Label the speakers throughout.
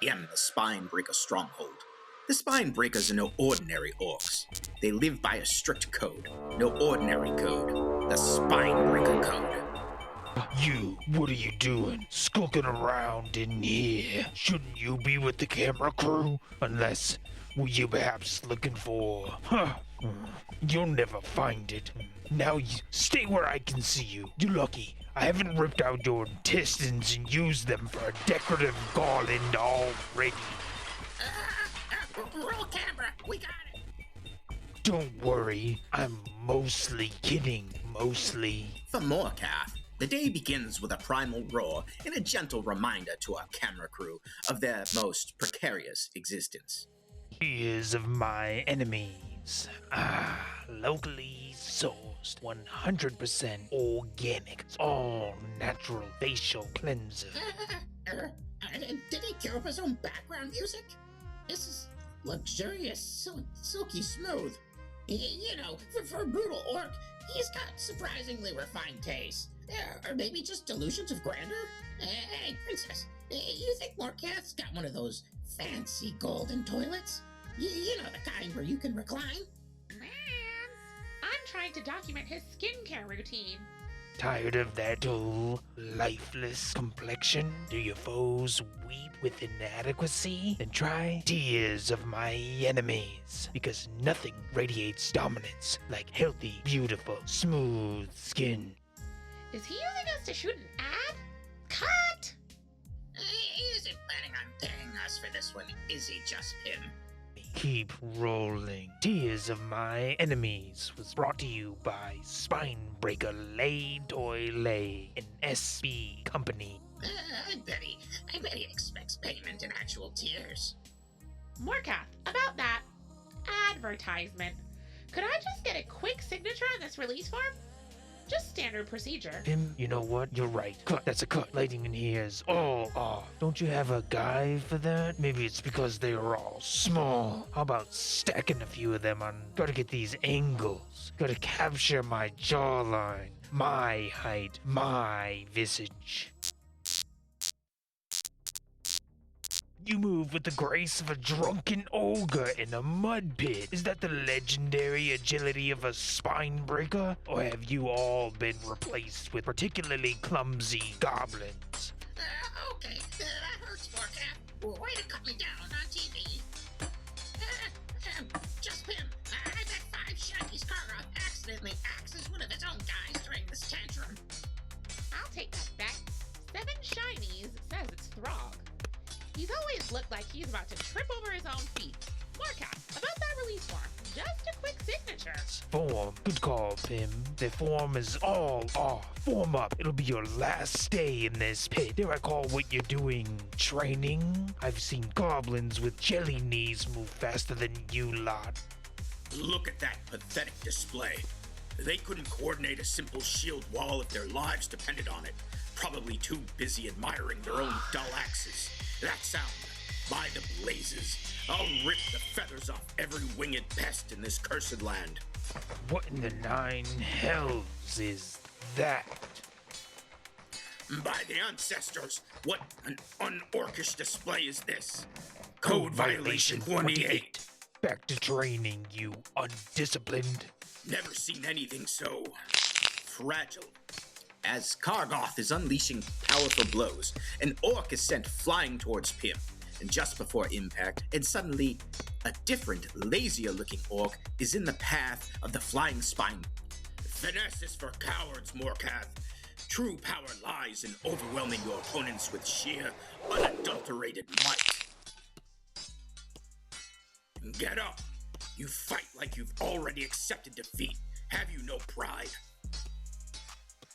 Speaker 1: am the Spinebreaker stronghold. The Spinebreakers are no ordinary orcs. They live by a strict code. No ordinary code. The Spinebreaker code.
Speaker 2: You, what are you doing? Skulking around in here? Shouldn't you be with the camera crew? Unless, were you perhaps looking for... You'll never find it. Now you stay where I can see you. You're lucky. I haven't ripped out your intestines and used them for a decorative garland already.
Speaker 3: Roll camera, we got it.
Speaker 2: Don't worry, I'm mostly kidding, mostly.
Speaker 1: For Morkath, the day begins with a primal roar and a gentle reminder to our camera crew of their most precarious existence.
Speaker 2: Ears of my enemies. Locally sourced, 100% organic, all natural facial cleanser.
Speaker 3: Did he cue up his own background music? This is luxurious, silky smooth. You know, for a brutal orc, he's got surprisingly refined taste. Or maybe just delusions of grandeur? Hey, princess, you think Morkath's got one of those fancy golden toilets? You know, the kind where you can recline?
Speaker 4: Man, I'm trying to document his skincare routine.
Speaker 2: Tired of that dull, lifeless complexion? Do your foes weep with inadequacy? Then try Tears of My Enemies, because nothing radiates dominance like healthy, beautiful, smooth skin.
Speaker 4: Is he using us to shoot an ad? Cut!
Speaker 3: He isn't planning on paying us for this one, is he, just him?
Speaker 2: Keep rolling. Tears of My Enemies was brought to you by Spinebreaker Lay Toy Lay, an SB company.
Speaker 3: I bet he expects payment in actual tears.
Speaker 4: Morkath, about that advertisement. Could I just get a quick signature on this release form? Just standard procedure.
Speaker 2: Pim, you know what? You're right. Cut. That's a cut. Lighting in here is all off. Don't you have a guy for that? Maybe it's because they are all small. How about stacking a few of them on? Gotta get these angles. Gotta capture my jawline, my height, my visage. You move with the grace of a drunken ogre in a mud pit. Is that the legendary agility of a Spinebreaker? Or have you all been replaced with particularly clumsy goblins?
Speaker 3: Okay, that hurts, Morkath. Way to cut me down on TV. Just him. I bet 5 shinies Kargoth accidentally axes one of his own guys during this tantrum.
Speaker 4: I'll take that back. 7 shinies says it's Throg. He's always looked like he's about to trip over his own feet. Morkath, about that release form, just a quick signature.
Speaker 2: Form. Good call, Pim. The form is all off. Form up. It'll be your last day in this pit. Dare I call what you're doing training? I've seen goblins with jelly knees move faster than you lot.
Speaker 1: Look at that pathetic display. They couldn't coordinate a simple shield wall if their lives depended on it. Probably too busy admiring their own dull axes. That sound, by the blazes, I'll rip the feathers off every winged pest in this cursed land.
Speaker 2: What in the 9 hells is that?
Speaker 1: By the ancestors, what an unorcish display is this? Code violation 28.
Speaker 2: Back to training, you undisciplined.
Speaker 1: Never seen anything so fragile. As Kargoth is unleashing powerful blows, an orc is sent flying towards Pim, and just before impact, and suddenly, a different, lazier-looking orc is in the path of the flying spine. Finesse is for cowards, Morkath. True power lies in overwhelming your opponents with sheer, unadulterated might. Get up! You fight like you've already accepted defeat. Have you no pride?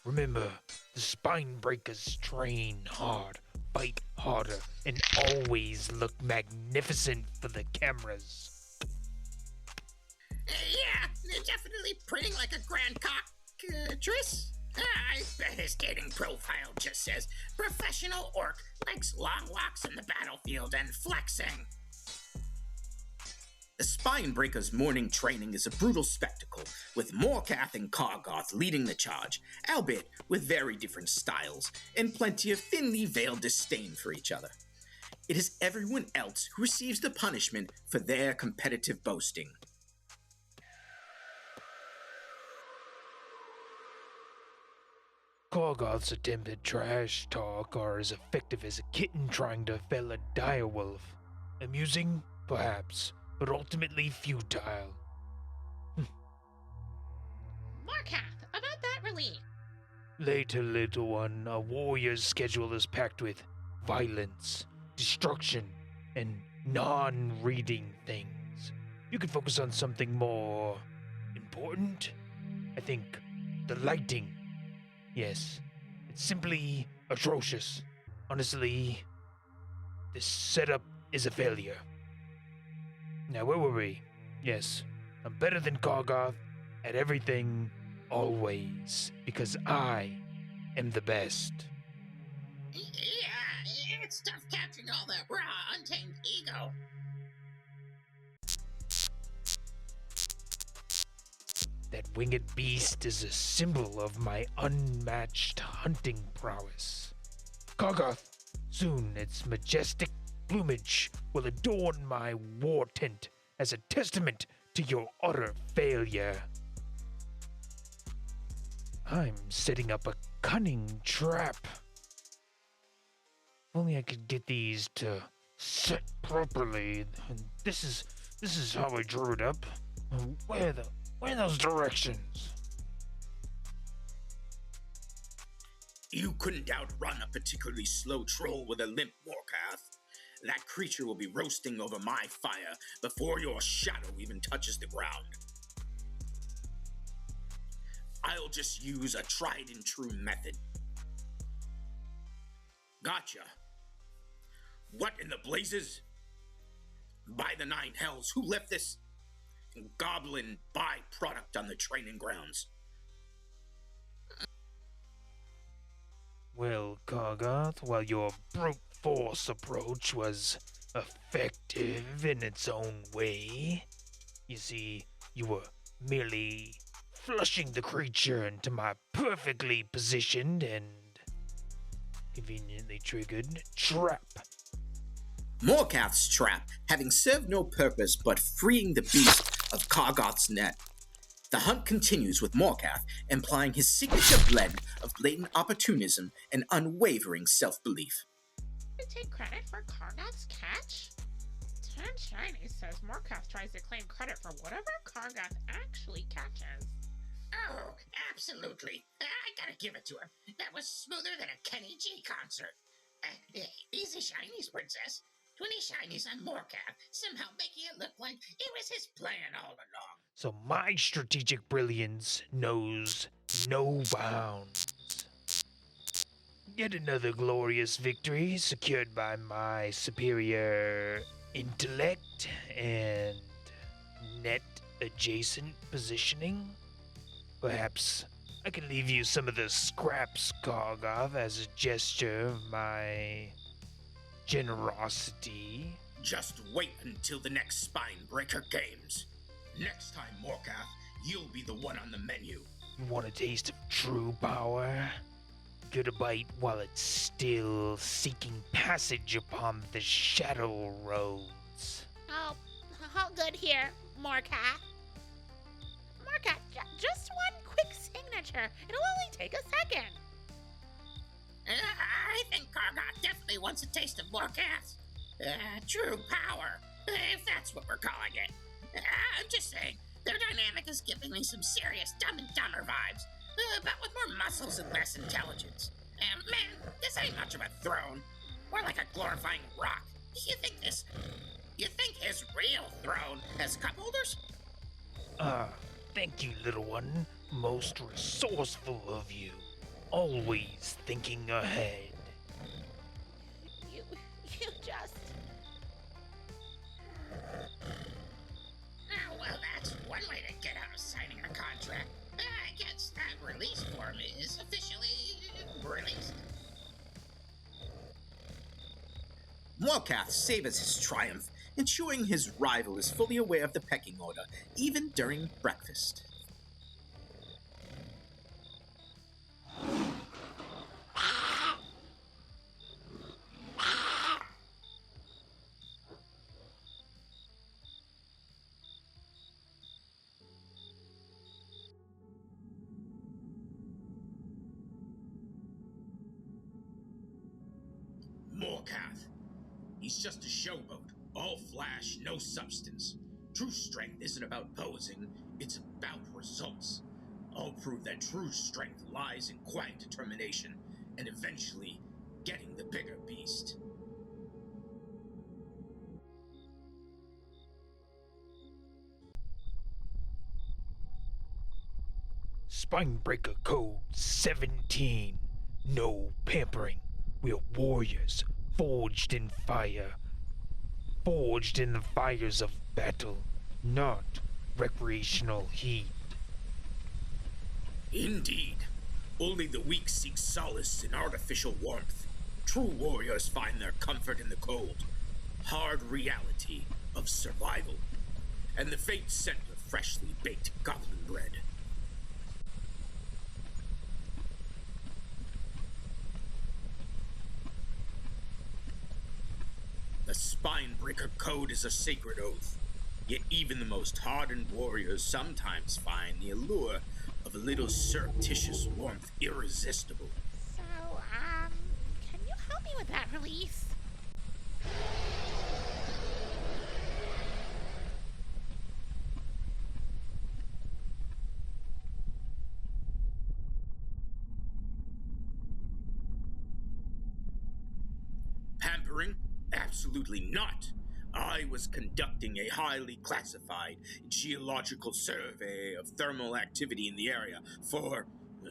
Speaker 2: Remember, the Spinebreakers train hard, fight harder, and always look magnificent for the cameras.
Speaker 3: Yeah, they're definitely printing like a grand cockatrice. I bet his dating profile just says, professional orc, likes long walks in the battlefield and flexing.
Speaker 1: The Spinebreakers' morning training is a brutal spectacle, with Morkath and Kargoth leading the charge, albeit with very different styles, and plenty of thinly veiled disdain for each other. It is everyone else who receives the punishment for their competitive boasting.
Speaker 2: Kargoth's attempted trash talk are as effective as a kitten trying to fell a direwolf. Amusing, perhaps, but ultimately futile.
Speaker 4: Morkath, about that relief.
Speaker 2: Later, little one, a warrior's schedule is packed with violence, destruction, and non-reading things. You can focus on something more important. I think the lighting. Yes, it's simply atrocious. Honestly, this setup is a failure. Now, where were we? Yes, I'm better than Kargoth at everything, always, because I am the best.
Speaker 3: Yeah, it's tough capturing all that raw, untamed ego.
Speaker 2: That winged beast is a symbol of my unmatched hunting prowess. Kargoth, soon its majestic plumage will adorn my war tent as a testament to your utter failure. I'm setting up a cunning trap. If only I could get these to set properly. And this is how I drew it up. Where are those directions?
Speaker 1: You couldn't outrun a particularly slow troll with a limp, Morkath. That creature will be roasting over my fire before your shadow even touches the ground. I'll just use a tried and true method. Gotcha. What in the blazes? By the nine hells, who left this goblin byproduct on the training grounds?
Speaker 2: Well, Kargoth, while your brute force approach was effective in its own way, you see, you were merely flushing the creature into my perfectly positioned and conveniently triggered trap.
Speaker 1: Morkath's trap, having served no purpose but freeing the beast of Kargoth's net. The hunt continues with Morkath implying his signature blend of blatant opportunism and unwavering self-belief.
Speaker 4: You take credit for Kargoth's catch? 10 Shiny says Morkath tries to claim credit for whatever Kargoth actually catches.
Speaker 3: Oh, absolutely. I gotta give it to him. That was smoother than a Kenny G concert. Easy shinies, princess. 20 shinies on Morkath, somehow making it look like it was his plan all along.
Speaker 2: So my strategic brilliance knows no bounds. Yet another glorious victory secured by my superior intellect and net adjacent positioning. Perhaps I can leave you some of the scraps, Kargoth, as a gesture of my generosity.
Speaker 1: Just wait until the next Spinebreaker games. Next time, Morkath, you'll be the one on the menu.
Speaker 2: You want a taste of true power? Get a bite while it's still seeking passage upon the shadow roads.
Speaker 4: Oh, all good here, Morkath. Morkath, just one quick signature. It'll only take a second.
Speaker 3: I think Kargoth definitely wants a taste of Morkath. True power, if that's what we're calling it. I'm just saying, their dynamic is giving me some serious Dumb and Dumber vibes, but with more muscles and less intelligence. Man, this ain't much of a throne. More like a glorifying rock. You think his real throne has cup holders?
Speaker 2: Thank you, little one. Most resourceful of you. Always thinking ahead.
Speaker 4: You just...
Speaker 3: Oh, well, that's one way to get out of signing a contract. I guess that release form is officially released.
Speaker 1: Morkath savors his triumph, ensuring his rival is fully aware of the pecking order, even during breakfast. Morkath. He's just a showboat, all flash, no substance. True strength isn't about posing, it's about results. I'll prove that true strength lies in quiet determination, and eventually getting the bigger beast.
Speaker 2: Spinebreaker Code 17. No pampering. We are warriors, forged in fire. Forged in the fires of battle, not recreational heat.
Speaker 1: Indeed. Only the weak seek solace in artificial warmth. True warriors find their comfort in the cold, hard reality of survival, and the faint scent of freshly baked goblin bread. The Spinebreaker Code is a sacred oath, yet even the most hardened warriors sometimes find the allure of a little surreptitious warmth irresistible.
Speaker 4: So, can you help me with that release?
Speaker 1: Pampering? Absolutely not. I was conducting a highly classified geological survey of thermal activity in the area for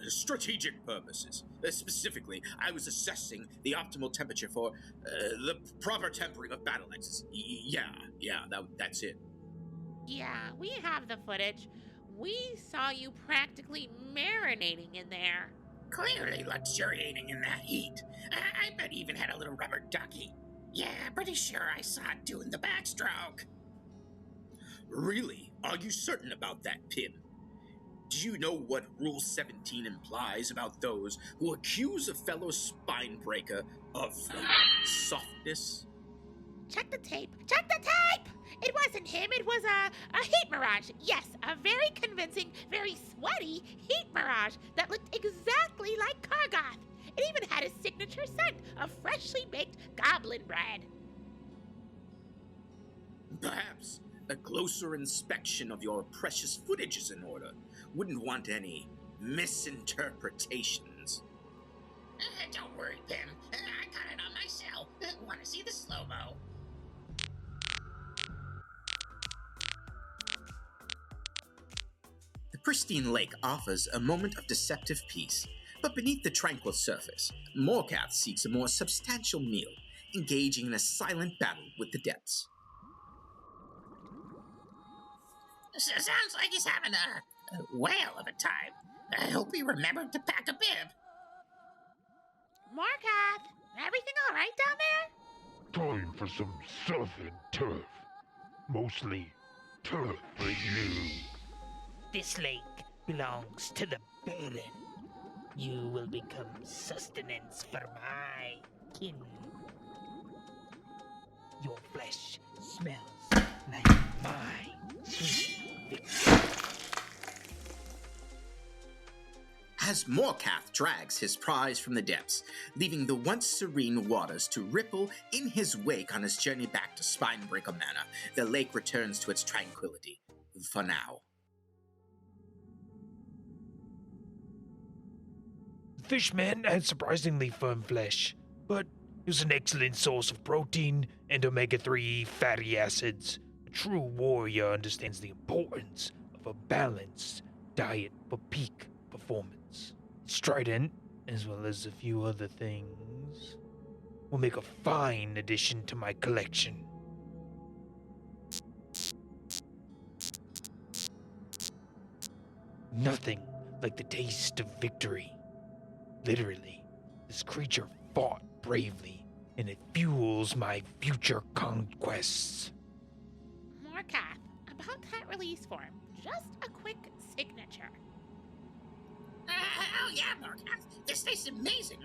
Speaker 1: strategic purposes. Specifically, I was assessing the optimal temperature for the proper tempering of battle axes. That's it.
Speaker 4: Yeah, we have the footage. We saw you practically marinating in there.
Speaker 3: Clearly luxuriating in that heat. I bet he even had a little rubber ducky. Yeah, pretty sure I saw it doing the backstroke.
Speaker 1: Really? Are you certain about that, Pim? Do you know what Rule 17 implies about those who accuse a fellow Spinebreaker of softness?
Speaker 4: Check the tape! Check the tape! It wasn't him, it was a heat mirage. Yes, a very convincing, very sweaty heat mirage that looked exactly like Kargoth. It even had his signature scent of freshly baked goblin bread.
Speaker 1: Perhaps a closer inspection of your precious footage is in order. Wouldn't want any misinterpretations.
Speaker 3: Don't worry, Pim. I got it on myself. Want to see the slow-mo?
Speaker 1: The pristine lake offers a moment of deceptive peace, but beneath the tranquil surface, Morkath seeks a more substantial meal, engaging in a silent battle with the depths.
Speaker 3: Sounds like he's having a whale of a time. I hope he remembered to pack a bib.
Speaker 4: Morkath, everything all right down there?
Speaker 2: Time for some southern turf. Mostly turf for you.
Speaker 5: This lake belongs to the Baron. You will become sustenance for my kin. Your flesh smells like my sweet victory.
Speaker 1: As Morkath drags his prize from the depths, leaving the once serene waters to ripple in his wake on his journey back to Spinebreaker Manor, the lake returns to its tranquility. For now.
Speaker 2: Fishman had surprisingly firm flesh, but it was an excellent source of protein and omega-3 fatty acids. A true warrior understands the importance of a balanced diet for peak performance. Strident, as well as a few other things, will make a fine addition to my collection. Nothing like the taste of victory. Literally, this creature fought bravely, and it fuels my future conquests.
Speaker 4: Morkath, about that release form, just a quick signature.
Speaker 3: Oh yeah, Morkath. This tastes amazing.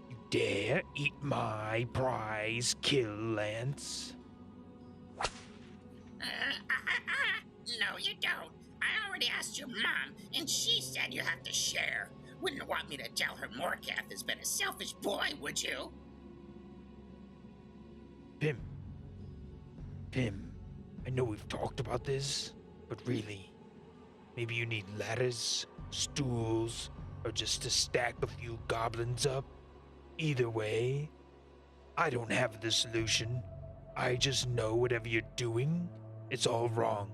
Speaker 2: You dare eat my prize kill, Lance?
Speaker 3: No, you don't. I already asked your mom, and she said you have to share. wouldn't want me to tell her Morkath has been a selfish boy, would you?
Speaker 2: Pim. I know we've talked about this, but really, maybe you need ladders, stools, or just to stack a few goblins up. Either way, I don't have the solution. I just know whatever you're doing, it's all wrong.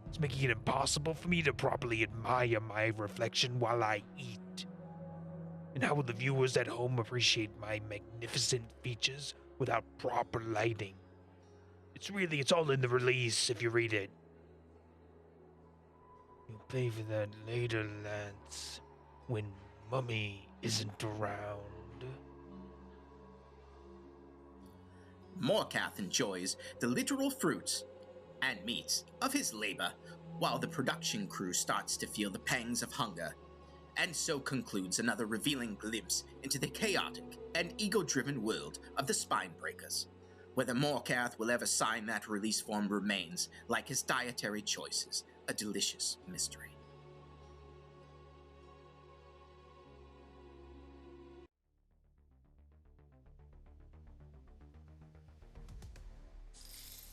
Speaker 2: It's making it impossible for me to properly admire my reflection while I eat. And how will the viewers at home appreciate my magnificent features without proper lighting? It's all in the release if you read it. You'll pay for that later, lads, when Mummy isn't around.
Speaker 1: Morkath enjoys the literal fruits and meats of his labor, while the production crew starts to feel the pangs of hunger. And so concludes another revealing glimpse into the chaotic and ego-driven world of the Spinebreakers. Whether Morkath will ever sign that release form remains, like his dietary choices, a delicious mystery.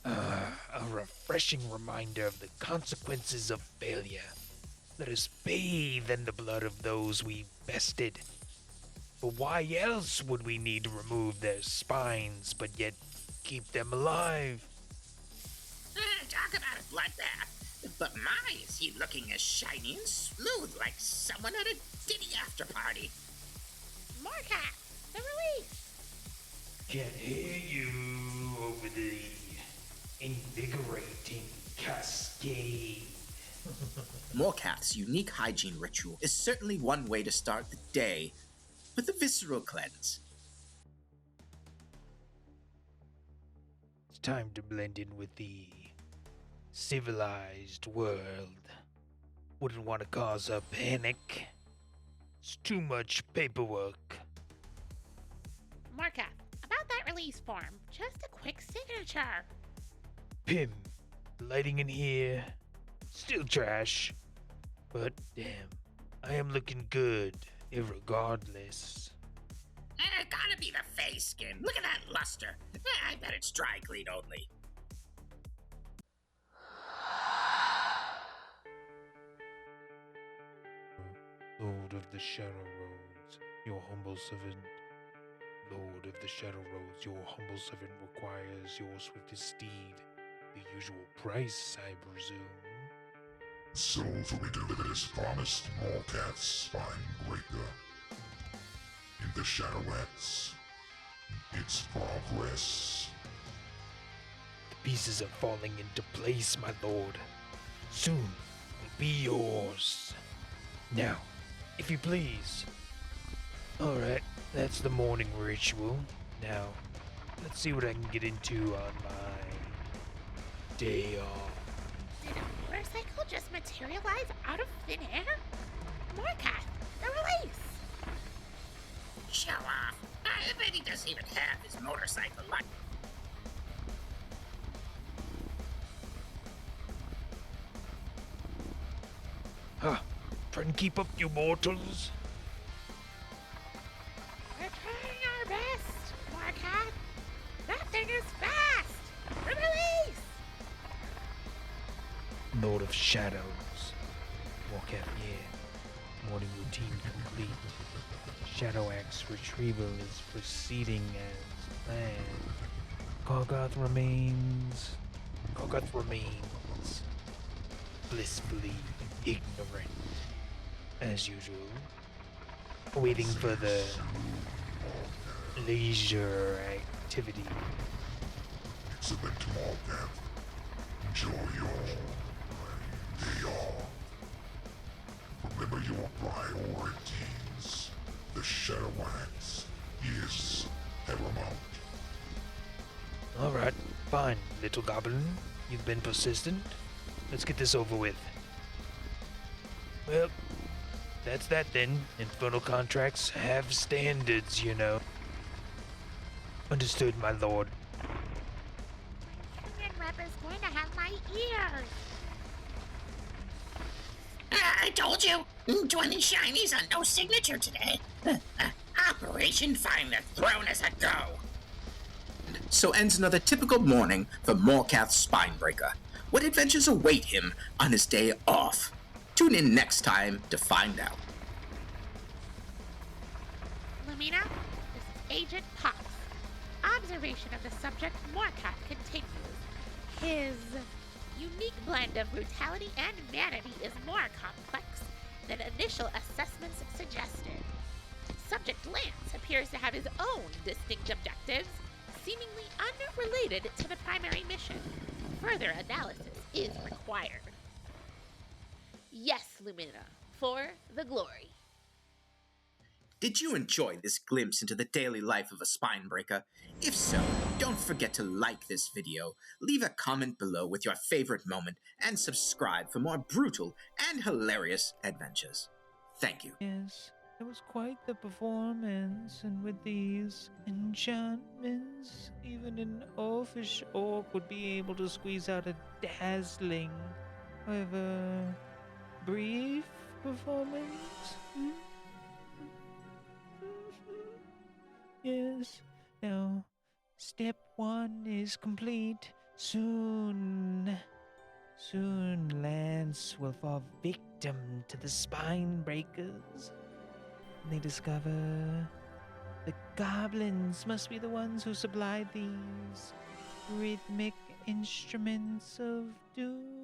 Speaker 2: A refreshing reminder of the consequences of failure. Let us bathe in the blood of those we bested. But why else would we need to remove their spines, but yet keep them alive?
Speaker 3: Talk about a bloodbath. But my, is he looking as shiny and smooth like someone at a Diddy after party.
Speaker 4: Morkath, the release!
Speaker 2: Can't hear you over the invigorating cascade.
Speaker 1: Morkath's unique hygiene ritual is certainly one way to start the day with a visceral cleanse.
Speaker 2: It's time to blend in with the civilized world. Wouldn't want to cause a panic. It's too much paperwork.
Speaker 4: Morkath, about that release form, just a quick signature.
Speaker 2: Pim, the lighting in here, still trash. But damn, I am looking good, irregardless.
Speaker 3: Gotta be the face skin. Look at that luster. I bet it's dry clean only.
Speaker 2: Lord of the Shadow Roads, your humble servant. Lord of the Shadow Roads, your humble servant requires your swiftest steed. The usual price, I presume.
Speaker 6: Souls will be delivered as promised, Morkath Spinebreaker. In the Shadowlands, its progress.
Speaker 2: The pieces are falling into place, my lord. Soon will be yours. Now, if you please. Alright, that's the morning ritual. Now, let's see what I can get into on my day off.
Speaker 4: Did a motorcycle just materialize out of thin air? Morkath, the release!
Speaker 3: Show off. I bet he doesn't even have his motorcycle light.
Speaker 2: Huh. Try and keep up, you mortals.
Speaker 4: We're trying our best, Morkath. That thing is fast! The release!
Speaker 2: Lord of Shadows. Morkath here. Morning routine complete. Shadow Axe retrieval is proceeding as planned. Gogoth remains blissfully ignorant, as usual, waiting for the leisure activity.
Speaker 6: Excellent, Morkath. Enjoy your day off. Remember your priorities. The Shadowlands is paramount.
Speaker 2: Alright, fine, little goblin. You've been persistent. Let's get this over with. Well, that's that then. Infernal contracts have standards, you know. Understood, my lord.
Speaker 4: Union rep is going to have my ears.
Speaker 3: I told you, 20 shinies on no signature today. Operation Find the Throne as a go.
Speaker 1: So ends another typical morning for Morkath Spinebreaker. What adventures await him on his day off? Tune in next time to find out.
Speaker 4: Lumina, this is Agent Pox. Observation of the subject Morkath continues. His unique blend of brutality and humanity is more complex than initial assessments suggested. Subject Lance appears to have his own distinct objectives, seemingly unrelated to the primary mission. Further analysis is required. Yes, Lumina, for the glory.
Speaker 1: Did you enjoy this glimpse into the daily life of a Spinebreaker? If so, don't forget to like this video, leave a comment below with your favorite moment, and subscribe for more brutal and hilarious adventures. Thank you.
Speaker 2: Yes, it was quite the performance, and with these enchantments, even an elfish orc would be able to squeeze out a dazzling, however, brief performance. Yes. Now, step 1 is complete. Soon Lance will fall victim to the Spinebreakers. They discover the goblins must be the ones who supplied these rhythmic instruments of doom.